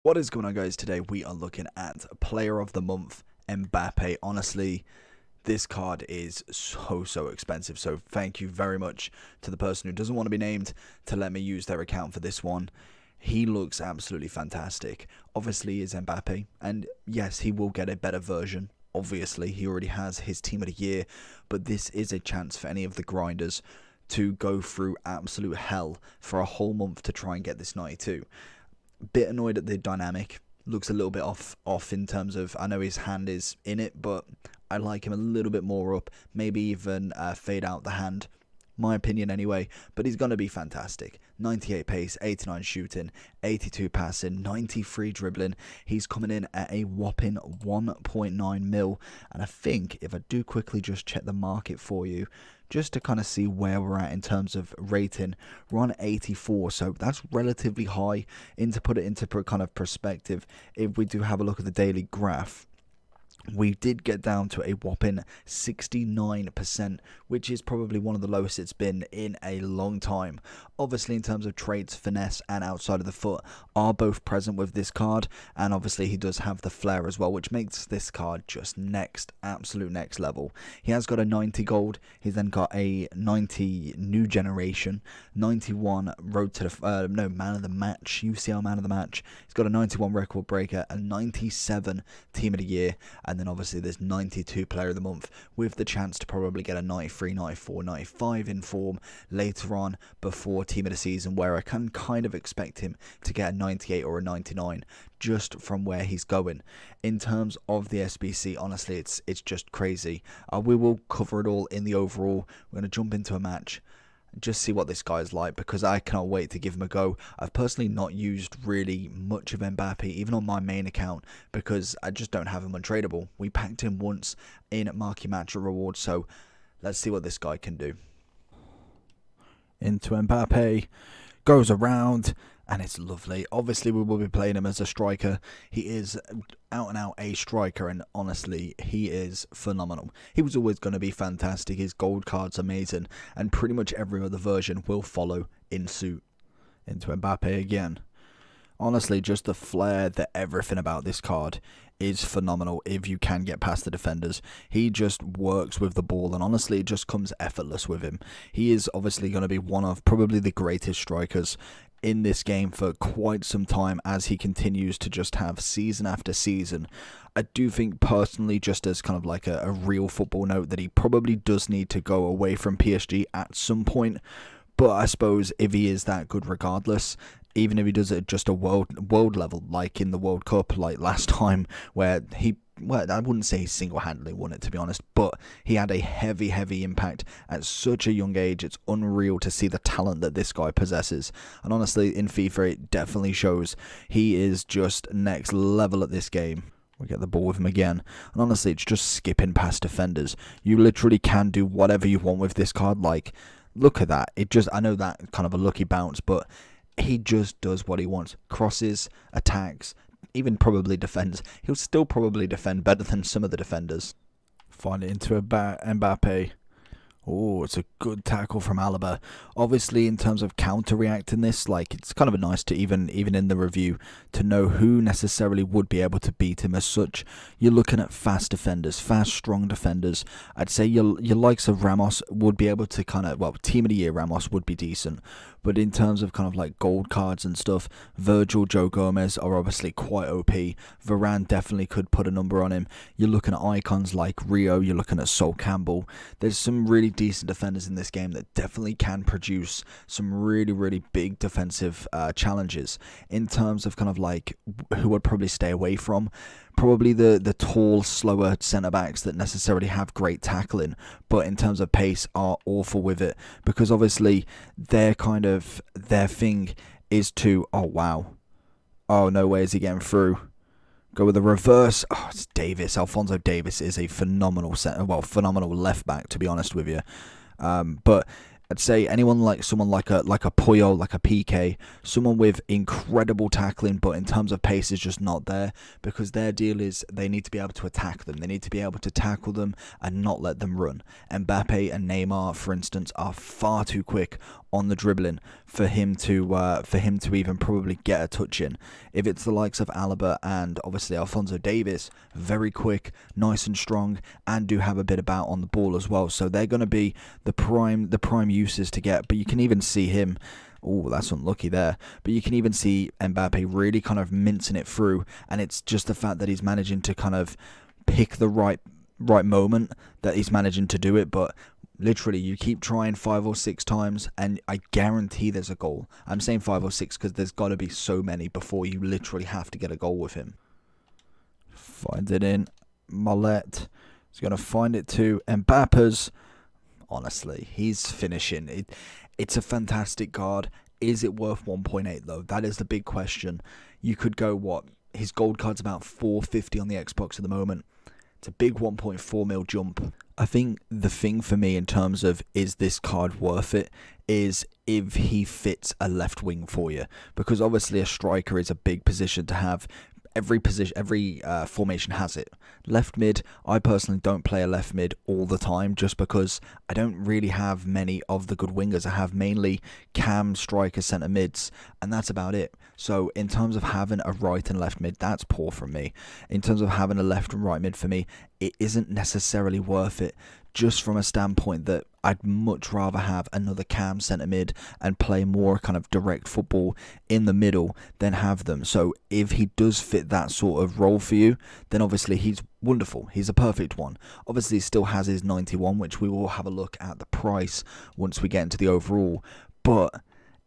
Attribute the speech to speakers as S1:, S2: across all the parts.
S1: What is going on, guys? Today we are looking at Player of the Month, Mbappe. Honestly, this card is so expensive, so thank you very much to the person who doesn't want to be named to let me use their account for this one. He looks absolutely fantastic. Obviously, he is Mbappe, and yes, he will get a better version. Obviously, he already has his team of the year, but this is a chance for any of the grinders to go through absolute hell for a whole month to try and get this 92. Bit annoyed at the dynamic. Looks a little bit off in terms of, I know his hand is in it, but I like him a little bit more up. Maybe even fade out the hand. My opinion anyway, but he's going to be fantastic. 98 pace, 89 shooting, 82 passing, 93 dribbling. He's coming in at a whopping 1.9 mil. And I think if I do quickly just check the market for you, just to kind of see where we're at in terms of rating, we're on 84, so that's relatively high. And to put it into kind of perspective, if we do have a look at the daily graph, we did get down to a whopping 69%, which is probably one of the lowest it's been in a long time. Obviously, in terms of traits, finesse and outside of the foot are both present with this card, and obviously he does have the flair as well, which makes this card just absolute next level. He has got a 90 gold, he's then got a 90 new generation, 91 road to the man of the match, UCL man of the match. He's got a 91 record breaker, a 97 team of the year, and then obviously there's 92 player of the month, with the chance to probably get a 93, 94, 95 in form later on before team of the season, where I can kind of expect him to get a 98 or a 99 just from where he's going. In terms of the SBC, honestly, it's just crazy. We will cover it all in the overall. We're going to jump into a match, just see what this guy is like, because I cannot wait to give him a go. I've personally not used really much of Mbappe, even on my main account, because I just don't have him untradeable. We packed him once in Marquee Match Rewards, so let's see what this guy can do. Into Mbappe, goes around, and it's lovely. Obviously, we will be playing him as a striker. He is out and out a striker, and honestly, he is phenomenal. He was always going to be fantastic. His gold card's amazing, and pretty much every other version will follow in suit. Into Mbappe again. Honestly, just the flair, everything about this card is phenomenal if you can get past the defenders. He just works with the ball, and honestly, it just comes effortless with him. He is obviously going to be one of probably the greatest strikers in this game for quite some time, as he continues to just have season after season. I do think personally, just as kind of like a real football note, that he probably does need to go away from PSG at some point. But I suppose if he is that good regardless, even if he does it at just a world level, like in the World Cup, like last time, where well, I wouldn't say he single-handedly won it, to be honest, but he had a heavy impact at such a young age. It's unreal to see the talent that this guy possesses. And honestly, in FIFA, it definitely shows. He is just next level at this game. We get the ball with him again. And honestly, it's just skipping past defenders. You literally can do whatever you want with this card. Like, look at that. I know that kind of a lucky bounce, but he just does what he wants. Crosses, attacks, even probably defends. He'll still probably defend better than some of the defenders. Find it into Mbappe. Oh, it's a good tackle from Alaba. Obviously, in terms of counter-reacting this, like, it's kind of nice to even in the review to know who necessarily would be able to beat him as such. You're looking at fast defenders, fast, strong defenders. I'd say your likes of Ramos would be able to kind of, well, team of the year Ramos would be decent. But in terms of kind of like gold cards and stuff, Virgil, Joe Gomez are obviously quite OP. Varane definitely could put a number on him. You're looking at icons like Rio, you're looking at Sol Campbell. There's some really decent defenders in this game that definitely can produce some really big defensive challenges. In terms of kind of like who would probably stay away from, probably the tall, slower centre-backs that necessarily have great tackling, but in terms of pace are awful with it, because obviously their thing is to, oh wow, oh no way is he getting through. Go with the reverse. Oh, it's Davis. Alphonso Davis is a phenomenal phenomenal left back, to be honest with you. But I'd say anyone like someone like a Puyol, like a PK, someone with incredible tackling, but in terms of pace is just not there, because their deal is they need to be able to attack them. They need to be able to tackle them and not let them run. Mbappe and Neymar, for instance, are far too quick on the dribbling for him to even probably get a touch in. If it's the likes of Alaba and obviously Alphonso Davies, very quick, nice and strong, and do have a bit about on the ball as well. So they're going to be the prime uses to get. But you can even see him. Oh, that's unlucky there. But you can even see Mbappe really kind of mincing it through, and it's just the fact that he's managing to kind of pick the right moment that he's managing to do it. But literally, you keep trying 5 or 6 times, and I guarantee there's a goal. I'm saying 5 or 6 because there's got to be so many before you literally have to get a goal with him. Finds it in. Mollet is going to find it to Mbappe's. Honestly, he's finishing. It's a fantastic card. Is it worth 1.8 though? That is the big question. You could go, what? His gold card's about 450 on the Xbox at the moment. It's a big 1.4 mil jump. I think the thing for me in terms of is this card worth it is if he fits a left wing for you. Because obviously a striker is a big position to have. Every formation has it. Left mid, I personally don't play a left mid all the time just because I don't really have many of the good wingers. I have mainly cam, striker, centre mids, and that's about it. So in terms of having a right and left mid, that's poor from me. In terms of having a left and right mid for me, it isn't necessarily worth it, just from a standpoint that I'd much rather have another cam centre mid and play more kind of direct football in the middle than have them. So if he does fit that sort of role for you, then obviously he's wonderful. He's a perfect one. Obviously he still has his 91, which we will have a look at the price once we get into the overall. But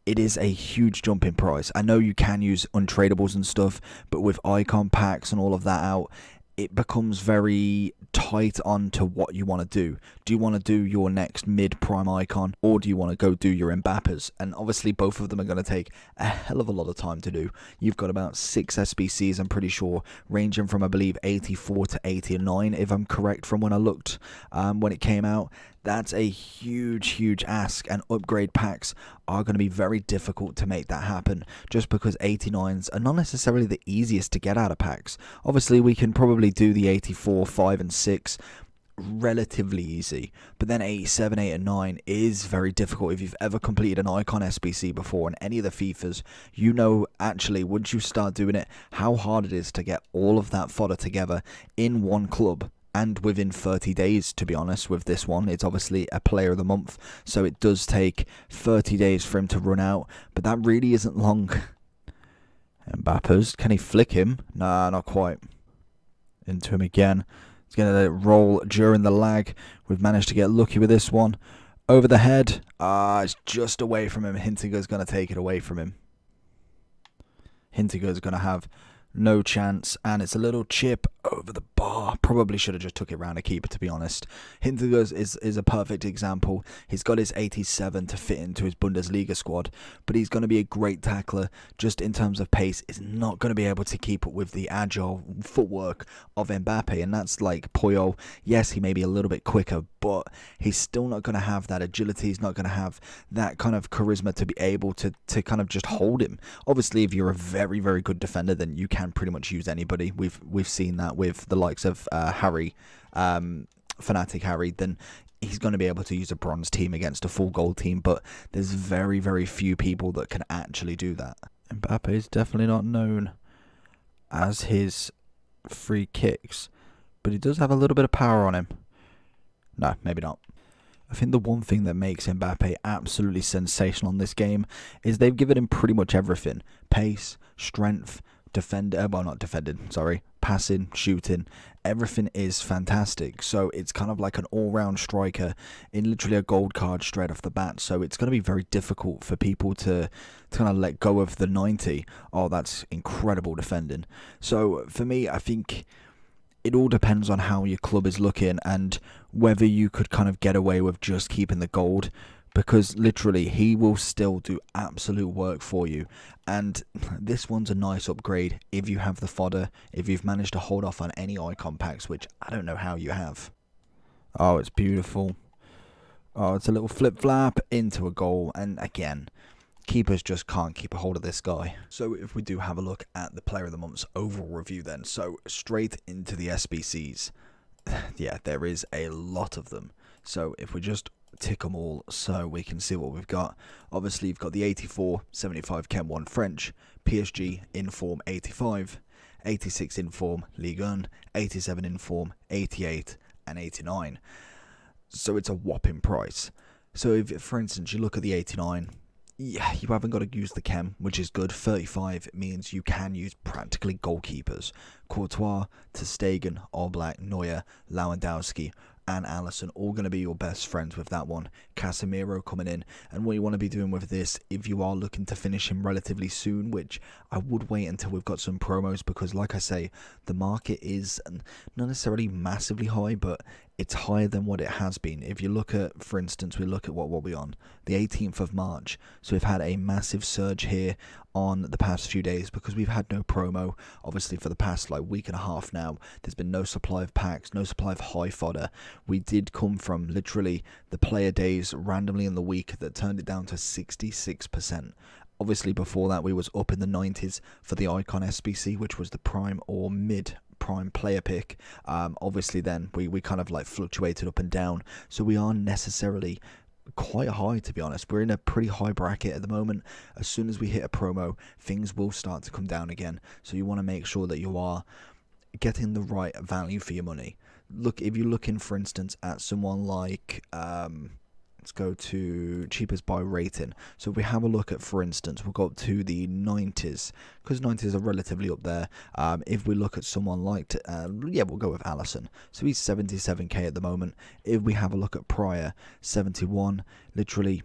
S1: it is a huge jump in price. I know you can use untradables and stuff, but with icon packs and all of that out, it becomes very tight on to what you want to do. Do you want to do your next mid-prime icon, or do you want to go do your Mbappes? And obviously both of them are going to take a hell of a lot of time to do. You've got about 6 SBCs, I'm pretty sure, ranging from, I believe, 84 to 89, if I'm correct from when I looked when it came out. That's a huge ask, and upgrade packs are going to be very difficult to make that happen, just because 89s are not necessarily the easiest to get out of packs. Obviously, we can probably do the 84, 5 and 6 relatively easy, but then 87, 8 and 9 is very difficult. If you've ever completed an icon SBC before in any of the FIFAs, you know actually once you start doing it, how hard it is to get all of that fodder together in one club. And within 30 days, to be honest, with this one, it's obviously a player of the month, so it does take 30 days for him to run out, but that really isn't long. Mbappe's, can he flick him? Nah, not quite. Into him again. He's going to let it roll during the lag. We've managed to get lucky with this one. Over the head. It's just away from him. Hintiger's going to take it away from him. Hintiger's going to have no chance, and it's a little chip over the bar. Probably should have just took it round a keeper, to be honest. Hintiger is a perfect example. He's got his 87 to fit into his Bundesliga squad, but he's going to be a great tackler. Just in terms of pace, is not going to be able to keep up with the agile footwork of Mbappe, and that's like Puyol. Yes, he may be a little bit quicker, but he's still not going to have that agility. He's not going to have that kind of charisma to be able to kind of just hold him. Obviously, if you're a very good defender, then you can pretty much use anybody. We've seen that with the likes of Harry, Fanatic Harry. Then he's going to be able to use a bronze team against a full gold team, but there's very few people that can actually do that. Mbappe is definitely not known as his free kicks, but he does have a little bit of power on him. No, maybe not. I think the one thing that makes Mbappe absolutely sensational in this game is they've given him pretty much everything. Pace, strength, passing, shooting. Everything is fantastic. So it's kind of like an all-round striker in literally a gold card straight off the bat. So it's going to be very difficult for people to kind of let go of the 90. Oh, that's incredible defending. So for me, I think it all depends on how your club is looking and whether you could kind of get away with just keeping the gold, because literally he will still do absolute work for you. And this one's a nice upgrade if you have the fodder, if you've managed to hold off on any icon packs, which I don't know how you have. Oh, it's beautiful. Oh, it's a little flip-flap into a goal, and again, keepers just can't keep a hold of this guy. So if we do have a look at the Player of the Month's overall review then, so straight into the SBCs. Yeah, there is a lot of them. So if we just tick them all so we can see what we've got. Obviously, you've got the 84, 75 Chem 1 French, PSG Inform 85, 86 Inform Ligue 1, 87 Inform, 88 and 89. So it's a whopping price. So if, for instance, you look at the 89, yeah, you haven't got to use the Chem, which is good. 35 means you can use practically goalkeepers. Courtois, ter Stegen, Oblak, Neuer, Lewandowski and Alisson all going to be your best friends with that one. Casemiro coming in, and what you want to be doing with this, if you are looking to finish him relatively soon, which I would wait until we've got some promos, because like I say, the market is not necessarily massively high, but it's higher than what it has been. If you look at, for instance, we look at what we're on, the 18th of March, so we've had a massive surge here on the past few days because we've had no promo. Obviously for the past like week and a half now, there's been no supply of packs, no supply of high fodder. We did come from literally the player days randomly in the week that turned it down to 66%. Obviously before that we was up in the 90s for the Icon SBC, which was the prime or mid prime player pick. Obviously then we kind of like fluctuated up and down, so we aren't necessarily quite high, to be honest. We're in a pretty high bracket at the moment. As soon as we hit a promo, things will start to come down again, so you want to make sure that you are getting the right value for your money. Look, if you're looking for instance at someone like let's go to cheapest buy rating. So if we have a look at, for instance, we'll go up to the 90s, because 90s are relatively up there. If we look at someone like, we'll go with Alisson. So he's 77k at the moment. If we have a look at Pryor, 71, literally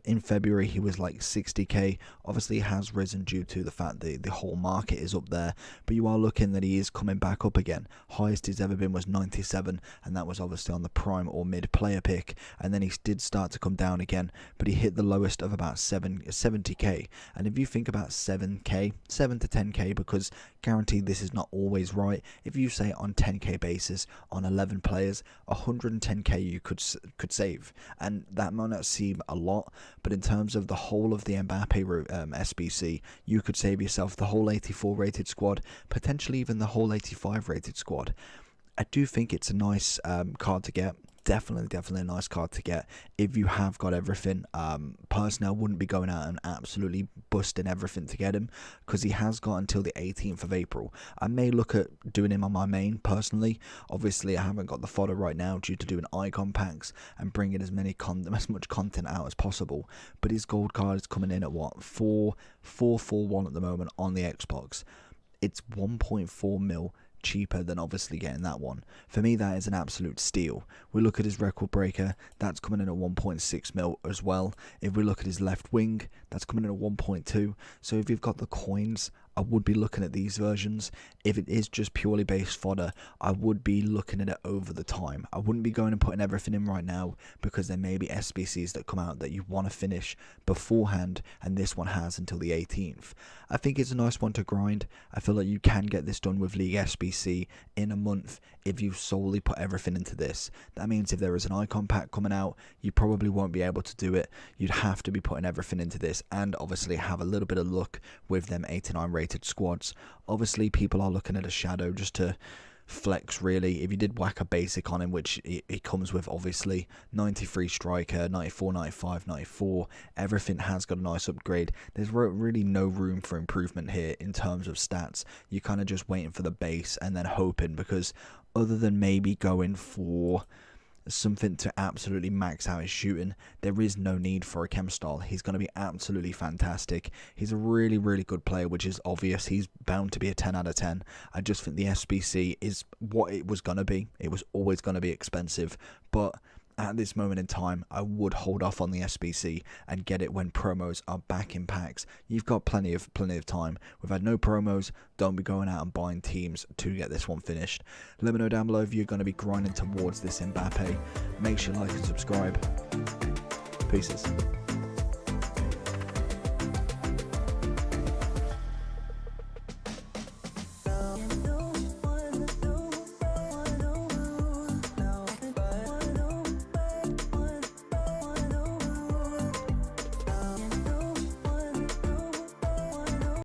S1: in February he was like 60k. Obviously it has risen due to the fact that the whole market is up there, but you are looking that he is coming back up again. Highest he's ever been was 97, and that was obviously on the prime or mid player pick, and then he did start to come down again, but he hit the lowest of about 70k. And if you think about 7k, 7 to 10k, because guaranteed this is not always right, if you say on 10k basis on 11 players, 110k you could save, and that might not seem a lot, but in terms of the whole of the Mbappe SBC, you could save yourself the whole 84 rated squad, potentially even the whole 85 rated squad. I do think it's a nice card to get. Definitely a nice card to get if you have got everything. Personally, I wouldn't be going out and absolutely busting everything to get him, because he has got until the 18th of April. I may look at doing him on my main personally. Obviously, I haven't got the fodder right now due to doing icon packs and bringing as much content out as possible. But his gold card is coming in at what, 441 at the moment on the Xbox. It's 1.4 mil cheaper than obviously getting that one. For me, that is an absolute steal. We look at his record breaker, that's coming in at 1.6 mil as well. If we look at his left wing, that's coming in at 1.2. So if you've got the coins, I would be looking at these versions. If it is just purely based fodder, I would be looking at it over the time. I wouldn't be going and putting everything in right now, because there may be SBCs that come out that you want to finish beforehand, and this one has until the 18th. I think it's a nice one to grind. I feel like you can get this done with League SBC in a month if you solely put everything into this. That means if there is an icon pack coming out, you probably won't be able to do it. You'd have to be putting everything into this, and obviously have a little bit of luck with them 89 rated squads. Obviously people are looking at a shadow just to flex, really. If you did whack a basic on him, which it comes with, obviously 93 striker, 94, 95, 94, everything has got a nice upgrade. There's really no room for improvement here in terms of stats. You're kind of just waiting for the base and then hoping, because other than maybe going for something to absolutely max out his shooting, there is no need for a chem style. He's going to be absolutely fantastic. He's a really good player, which is obvious. He's bound to be a 10 out of 10. I just think the SBC is what it was going to be. It was always going to be expensive, but at this moment in time, I would hold off on the SBC and get it when promos are back in packs. You've got plenty of time. We've had no promos. Don't be going out and buying teams to get this one finished. Let me know down below if you're going to be grinding towards this Mbappe. Make sure you like and subscribe. Peace.